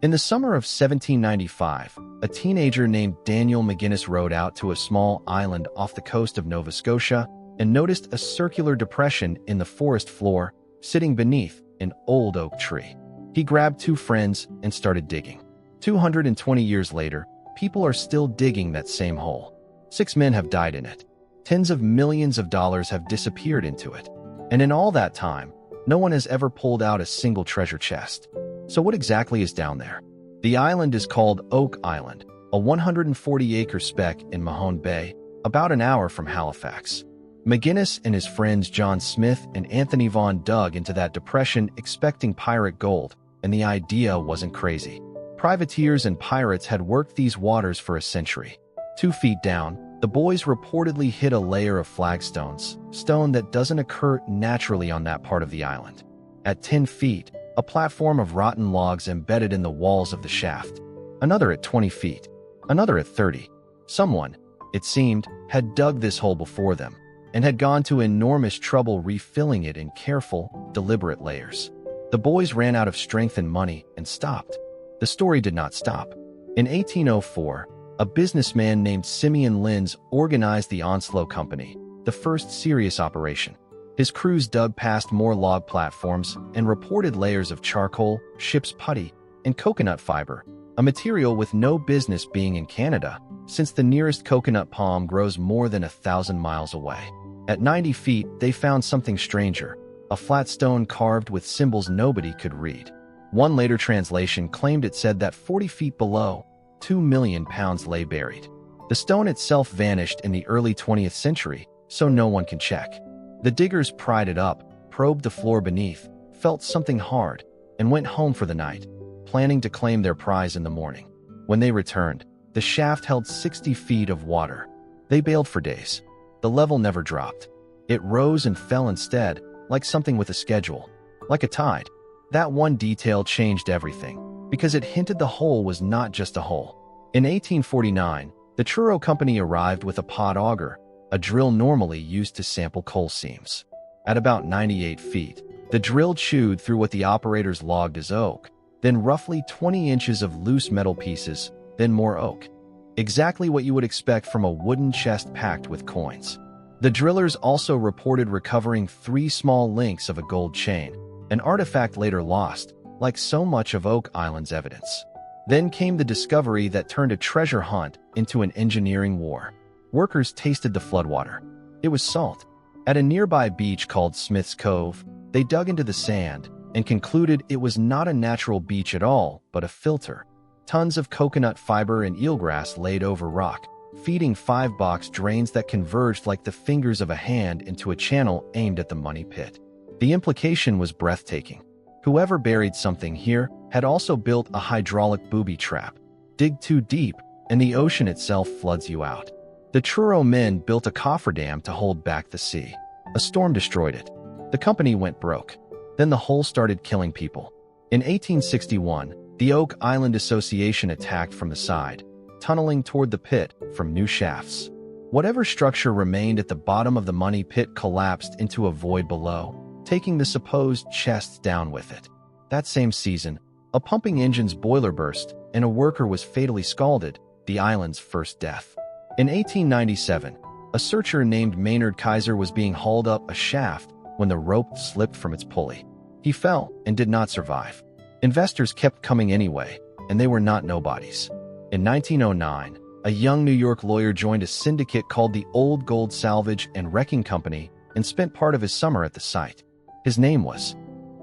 In the summer of 1795, a teenager named Daniel McGinnis rowed out to a small island off the coast of Nova Scotia and noticed a circular depression in the forest floor sitting beneath an old oak tree. He grabbed two friends and started digging. 220 years later, people are still digging that same hole. 6 men have died in it. Tens of millions of dollars have disappeared into it. And in all that time, no one has ever pulled out a single treasure chest. So what exactly is down there? The island is called Oak Island, a 140-acre speck in Mahone Bay, about an hour from Halifax. McGinnis and his friends John Smith and Anthony Vaughan dug into that depression expecting pirate gold, and the idea wasn't crazy. Privateers and pirates had worked these waters for a century. 2 feet down, the boys reportedly hit a layer of flagstones, stone that doesn't occur naturally on that part of the island. At 10 feet, a platform of rotten logs embedded in the walls of the shaft. Another at 20 feet. Another at 30. Someone, it seemed, had dug this hole before them, and had gone to enormous trouble refilling it in careful, deliberate layers. The boys ran out of strength and money and stopped. The story did not stop. In 1804, a businessman named Simeon Linz organized the Onslow Company, the first serious operation. His crews dug past more log platforms and reported layers of charcoal, ship's putty, and coconut fiber, a material with no business being in Canada, since the nearest coconut palm grows more than 1,000 miles away. At 90 feet, they found something stranger, a flat stone carved with symbols nobody could read. One later translation claimed it said that 40 feet below, 2 million pounds lay buried. The stone itself vanished in the early 20th century, so no one can check. The diggers pried it up, probed the floor beneath, felt something hard, and went home for the night, planning to claim their prize in the morning. When they returned, the shaft held 60 feet of water. They bailed for days. The level never dropped. It rose and fell instead, like something with a schedule, like a tide. That one detail changed everything, because it hinted the hole was not just a hole. In 1849, the Truro Company arrived with a pot auger, a drill normally used to sample coal seams. At about 98 feet, the drill chewed through what the operators logged as oak, then roughly 20 inches of loose metal pieces, then more oak. Exactly what you would expect from a wooden chest packed with coins. The drillers also reported recovering 3 small links of a gold chain, an artifact later lost, like so much of Oak Island's evidence. Then came the discovery that turned a treasure hunt into an engineering war. Workers tasted the floodwater. It was salt. At a nearby beach called Smith's Cove, they dug into the sand and concluded it was not a natural beach at all, but a filter. Tons of coconut fiber and eelgrass laid over rock, feeding 5-box drains that converged like the fingers of a hand into a channel aimed at the money pit. The implication was breathtaking. Whoever buried something here had also built a hydraulic booby trap. Dig too deep, and the ocean itself floods you out. The Truro men built a cofferdam to hold back the sea. A storm destroyed it. The company went broke. Then the hole started killing people. In 1861, the Oak Island Association attacked from the side, tunneling toward the pit from new shafts. Whatever structure remained at the bottom of the money pit collapsed into a void below, taking the supposed chests down with it. That same season, a pumping engine's boiler burst, and a worker was fatally scalded, the island's first death. In 1897, a searcher named Maynard Kaiser was being hauled up a shaft when the rope slipped from its pulley. He fell and did not survive. Investors kept coming anyway, and they were not nobodies. In 1909, a young New York lawyer joined a syndicate called the Old Gold Salvage and Wrecking Company and spent part of his summer at the site. His name was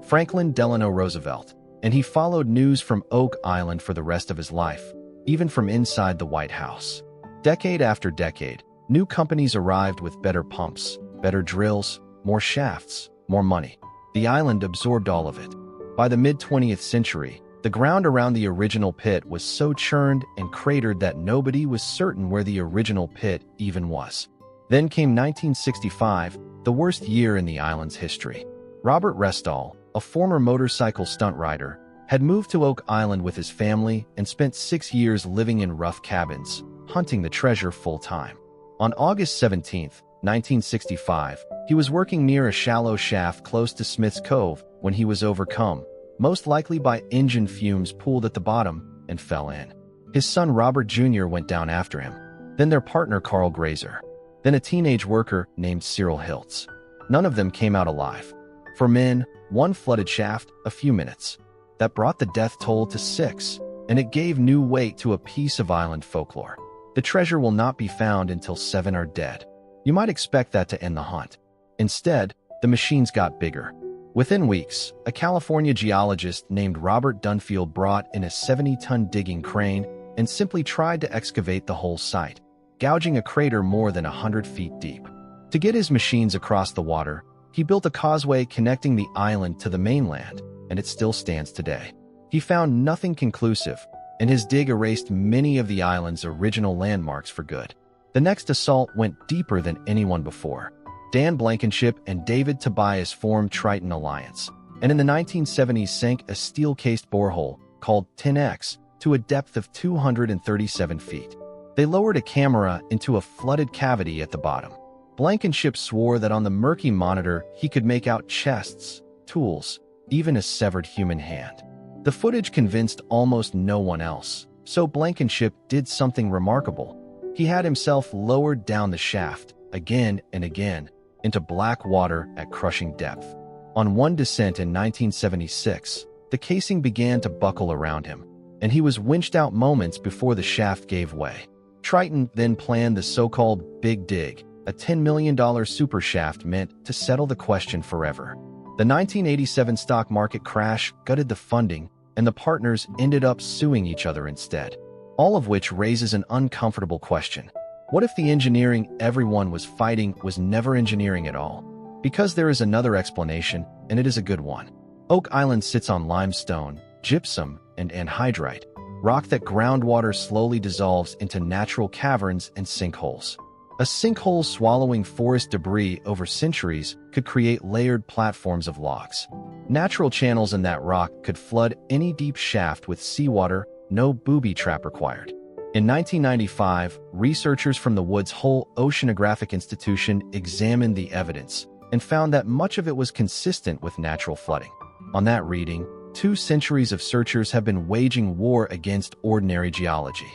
Franklin Delano Roosevelt, and he followed news from Oak Island for the rest of his life, even from inside the White House. Decade after decade, new companies arrived with better pumps, better drills, more shafts, more money. The island absorbed all of it. By the mid-20th century, the ground around the original pit was so churned and cratered that nobody was certain where the original pit even was. Then came 1965, the worst year in the island's history. Robert Restall, a former motorcycle stunt rider, had moved to Oak Island with his family and spent 6 years living in rough cabins, hunting the treasure full-time. On August 17, 1965, he was working near a shallow shaft close to Smith's Cove when he was overcome most likely by engine fumes pooled at the bottom, and fell in. His son Robert Jr. went down after him, then their partner Carl Grazer, then a teenage worker named Cyril Hiltz. None of them came out alive. For men, one flooded shaft, a few minutes. That brought the death toll to 6, and it gave new weight to a piece of island folklore. The treasure will not be found until 7 are dead. You might expect that to end the hunt. Instead, the machines got bigger. Within weeks, a California geologist named Robert Dunfield brought in a 70-ton digging crane and simply tried to excavate the whole site, gouging a crater more than 100 feet deep. To get his machines across the water, he built a causeway connecting the island to the mainland, and it still stands today. He found nothing conclusive, and his dig erased many of the island's original landmarks for good. The next assault went deeper than anyone before. Dan Blankenship and David Tobias formed Triton Alliance, and in the 1970s sank a steel-cased borehole called 10X to a depth of 237 feet. They lowered a camera into a flooded cavity at the bottom. Blankenship swore that on the murky monitor he could make out chests, tools, even a severed human hand. The footage convinced almost no one else, so Blankenship did something remarkable. He had himself lowered down the shaft, again and again, into black water at crushing depth. On one descent in 1976, the casing began to buckle around him, and he was winched out moments before the shaft gave way. Triton then planned the so-called Big Dig, a $10 million super shaft meant to settle the question forever. The 1987 stock market crash gutted the funding, and the partners ended up suing each other instead. All of which raises an uncomfortable question. What if the engineering everyone was fighting was never engineering at all? Because there is another explanation, and it is a good one. Oak Island sits on limestone, gypsum, and anhydrite, rock that groundwater slowly dissolves into natural caverns and sinkholes. A sinkhole swallowing forest debris over centuries could create layered platforms of logs. Natural channels in that rock could flood any deep shaft with seawater, no booby trap required. In 1995, researchers from the Woods Hole Oceanographic Institution examined the evidence and found that much of it was consistent with natural flooding. On that reading, 2 centuries of searchers have been waging war against ordinary geology.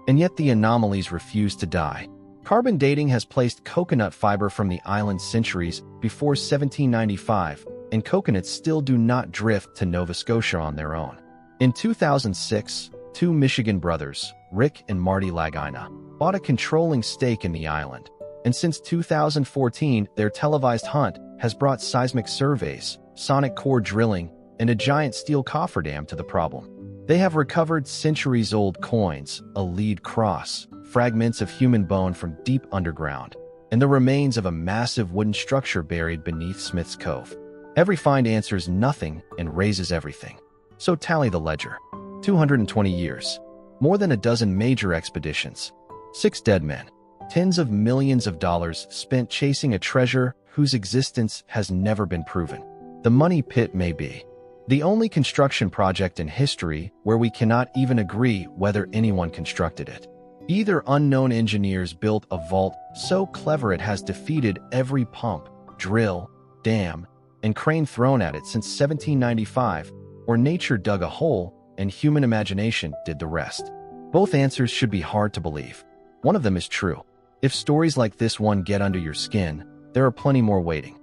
And yet the anomalies refuse to die. Carbon dating has placed coconut fiber from the island centuries before 1795, and coconuts still do not drift to Nova Scotia on their own. In 2006, 2 Michigan brothers, Rick and Marty Lagina, bought a controlling stake in the island, and since 2014, their televised hunt has brought seismic surveys, sonic core drilling, and a giant steel cofferdam to the problem. They have recovered centuries-old coins, a lead cross, fragments of human bone from deep underground, and the remains of a massive wooden structure buried beneath Smith's Cove. Every find answers nothing and raises everything. So tally the ledger. 220 years. More than a dozen major expeditions. 6 dead men. Tens of millions of dollars spent chasing a treasure whose existence has never been proven. The money pit may be the only construction project in history where we cannot even agree whether anyone constructed it. Either unknown engineers built a vault so clever it has defeated every pump, drill, dam, and crane thrown at it since 1795, or nature dug a hole and human imagination did the rest. Both answers should be hard to believe. One of them is true. If stories like this one get under your skin, there are plenty more waiting.